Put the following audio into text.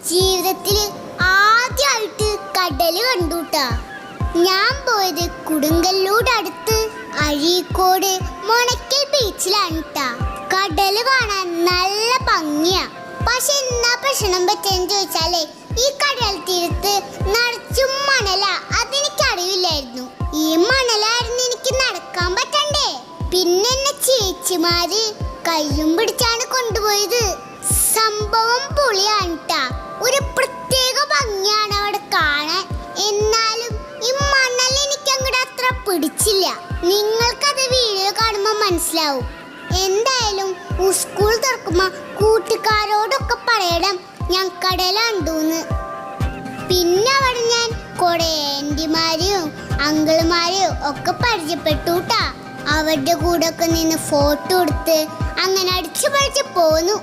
ജീവിതത്തിൽ ആദ്യമായിട്ട് കടല് കണ്ടുട്ടാ. ഞാൻ പോയത് കൊടുങ്ങല്ലൂർ അടുത്ത് അഴീക്കോട് മുണക്കൽ ബീച്ചിലാണ് ട്ടാ. കടല് കാണാൻ നല്ല ഭംഗിയാ. പക്ഷെ എന്നാ പ്രശ്നം പറ്റെന്ന് ചോദിച്ചാലേ, ഈ കടൽ തീരത്ത് നിറച്ചും മണല. അതെനിക്കറിയില്ലായിരുന്നു. ഈ മണലായിരുന്നു എനിക്ക് നടക്കാൻ പറ്റണ്ടേ. പിന്നെ എന്നെ ചേച്ചിമാര് കയ്യും പിടിച്ചാണ് കൊണ്ടുപോയത്. സംഭവം പൊളിയാണ് ട്ടാ. ഒരു പ്രത്യേക ഭംഗിയാണ് അവിടെ കാണാൻ. എന്നാലും ഈ മണൽ എനിക്ക് അങ്ങോട്ട് അത്ര പിടിച്ചില്ല. നിങ്ങൾക്കത് വീഡിയോ കാണുമ്പോൾ മനസ്സിലാവും. എന്തായാലും സ്കൂൾ തുറക്കുമ്പോ കൂട്ടുകാരോടൊക്കെ പറയണം ഞാൻ കടൽ കണ്ടൂന്ന്. പിന്നെ അവിടെ ഞാൻ കുറെ ആന്റിമാരെയും അങ്കിളുമാരെയും ഒക്കെ പരിചയപ്പെട്ടുട്ടാ. അവരുടെ കൂടെ ഒക്കെ നിന്ന് ഫോട്ടോ എടുത്ത് അങ്ങനെ അടിച്ചു പറിച്ച് പോന്നു.